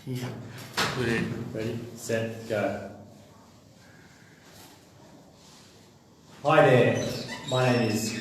Yeah. Put it. Ready, set, go. Hi there, my name is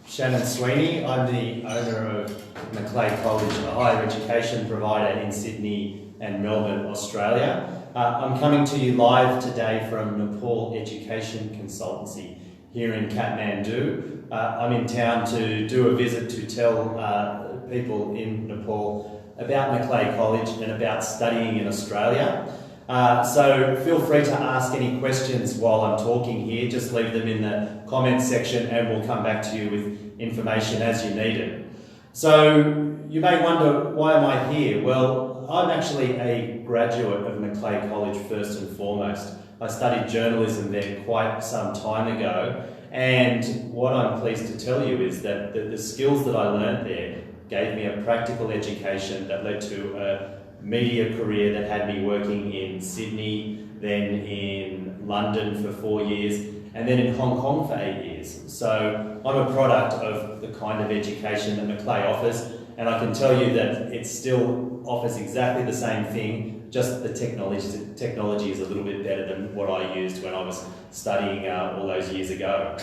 Shannon Sweeney. I'm the owner of Macleay College, a higher education provider in Sydney and Melbourne, Australia. I'm coming to you live today from Nepal Education Consultancy here in Kathmandu. I'm in town to do a visit to tell people in Nepal about Macleay College and about studying in Australia. So feel free to ask any questions while I'm talking here. Just leave them in the comments section and we'll come back to you with information as you need it. So you may wonder, why am I here? Well, I'm actually a graduate of Macleay College first and foremost. I studied journalism there quite some time ago, and what I'm pleased to tell you is that the skills that I learned there gave me a practical education that led to a media career that had me working in Sydney, then in London for 4 years, and then in Hong Kong for 8 years. So I'm a product of the kind of education that Macleay offers, and I can tell you that it still offers exactly the same thing, just the technology is a little bit better than what I used when I was studying all those years ago.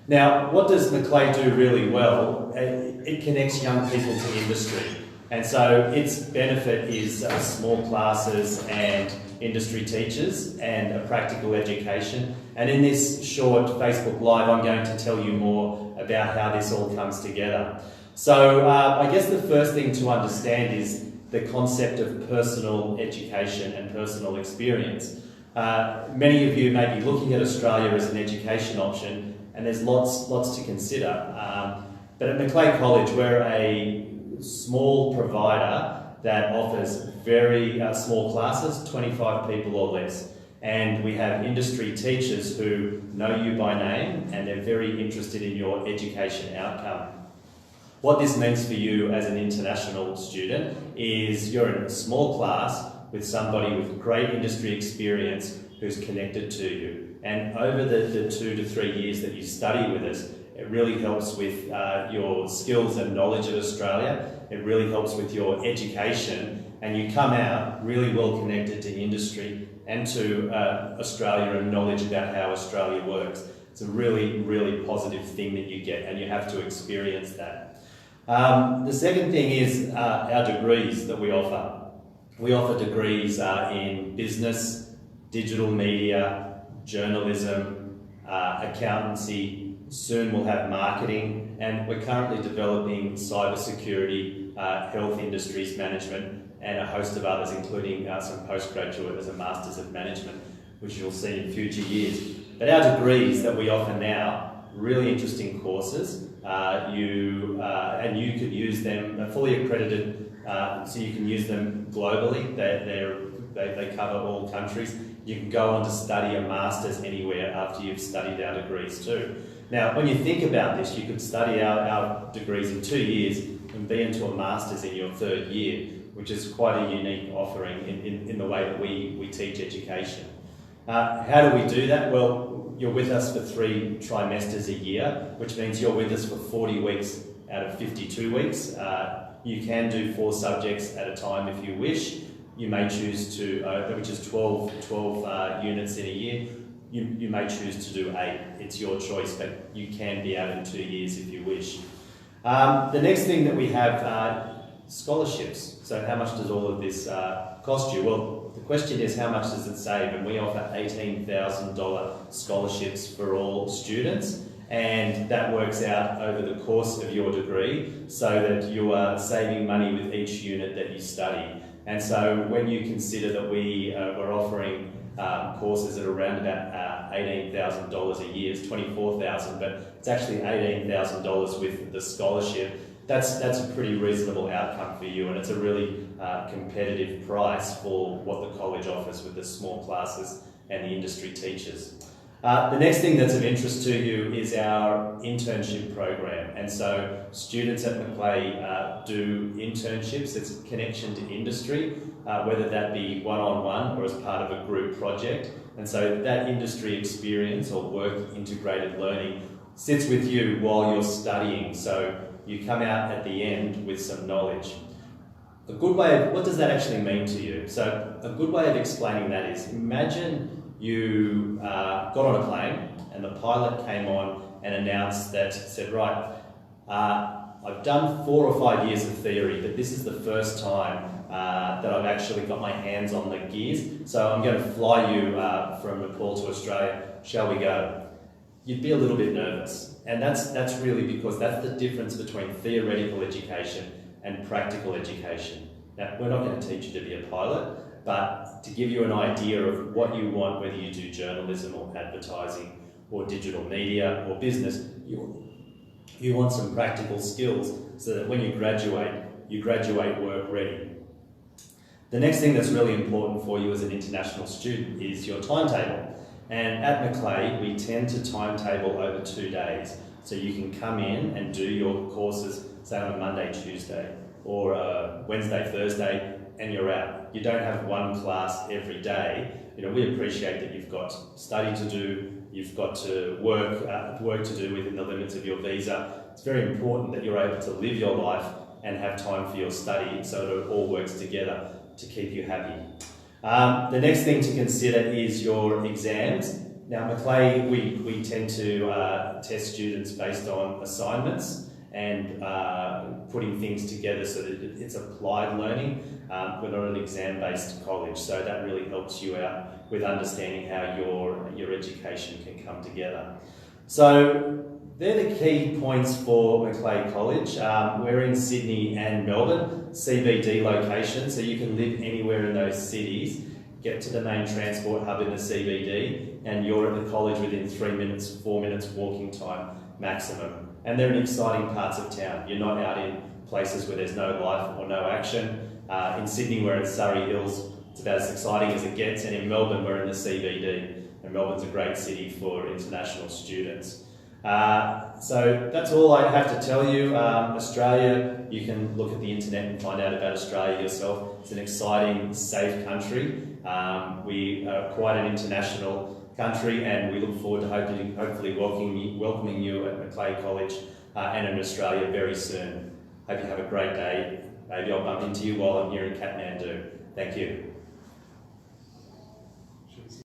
Now, what does Macleay do really well? It connects young people to industry. And so its benefit is small classes and industry teachers and a practical education. And in this short Facebook Live, I'm going to tell you more about how this all comes together. So I guess the first thing to understand is the concept of personal education and personal experience. Many of you may be looking at Australia as an education option, and there's lots to consider. But at Macleay College, we're a small provider that offers very small classes, 25 people or less. And we have industry teachers who know you by name and they're very interested in your education outcome. What this means for you as an international student is you're in a small class with somebody with great industry experience who's connected to you. And over the 2 to 3 years that you study with us, it really helps with your skills and knowledge of Australia. It really helps with your education, and you come out really well connected to industry and to Australia and knowledge about how Australia works. It's a really, really positive thing that you get, and you have to experience that. The second thing is our degrees that we offer. We offer degrees in business, digital media, journalism, accountancy. Soon we'll have marketing, and we're currently developing cybersecurity, health industries management, and a host of others, including some postgraduate as a Masters of Management, which you'll see in future years. But our degrees that we offer now, really interesting courses. And you could use them, they're fully accredited, so you can use them globally. They cover all countries. You can go on to study a Masters anywhere after you've studied our degrees too. Now, when you think about this, you could study our degrees in 2 years and be into a Masters in your 3rd year, which is quite a unique offering in the way that we teach education. How do we do that? Well, you're with us for 3 trimesters a year, which means you're with us for 40 weeks out of 52 weeks. You can do 4 subjects at a time if you wish. You may choose to, which is 12 units in a year. You may choose to do 8. It's your choice, but you can be out in 2 years if you wish. The next thing that we have are scholarships. So how much does all of this cost you? Well, the question is, how much does it save? And we offer $18,000 scholarships for all students, and that works out over the course of your degree so that you are saving money with each unit that you study. And so when you consider that we're offering courses at around about $18,000 a year, it's $24,000, but it's actually $18,000 with the scholarship. That's a pretty reasonable outcome for you, and it's a really competitive price for what the college offers with the small classes and the industry teachers. The next thing that's of interest to you is our internship program, and so students at Macleay do internships. It's connection to industry, whether that be one-on-one or as part of a group project, and so that industry experience or work integrated learning sits with you while you're studying, so you come out at the end with some knowledge. a good way of, what does that actually mean to you? So a good way of explaining that is, imagine you got on a plane and the pilot came on and announced that, said, right, I've done 4 or 5 years of theory, but this is the first time that I've actually got my hands on the gears, so I'm going to fly you from Nepal to Australia, shall we go? You'd be a little bit nervous, and that's really because that's the difference between theoretical education and practical education. Now, we're not going to teach you to be a pilot, but to give you an idea of what you want, whether you do journalism or advertising or digital media or business, you want some practical skills so that when you graduate work ready. The next thing that's really important for you as an international student is your timetable. And at Macleay, we tend to timetable over 2 days. So you can come in and do your courses, say on a Monday, Tuesday, or Wednesday, Thursday, and you're out. You don't have one class every day. You know, we appreciate that you've got study to do, you've got to work to do within the limits of your visa. It's very important that you're able to live your life and have time for your study so that it all works together to keep you happy. The next thing to consider is your exams. Now, Macleay, we tend to test students based on assignments and putting things together so that it's applied learning. We're not an exam-based college, so that really helps you out with understanding how your education can come together. So they're the key points for Macleay College. We're in Sydney and Melbourne, CBD location, so you can live anywhere in those cities, get to the main transport hub in the CBD, and you're at the college within 3 minutes, 4 minutes walking time maximum. And they're in exciting parts of town. You're not out in places where there's no life or no action. In Sydney, we're in Surrey Hills. It's about as exciting as it gets. And in Melbourne, we're in the CBD. And Melbourne's a great city for international students. So that's all I have to tell you. Australia, you can look at the internet and find out about Australia yourself. It's an exciting, safe country. We are quite an international country, and we look forward to hopefully welcoming you at Macleay College and in Australia very soon. Hope you have a great day. Maybe I'll bump into you while I'm here in Kathmandu. Thank you.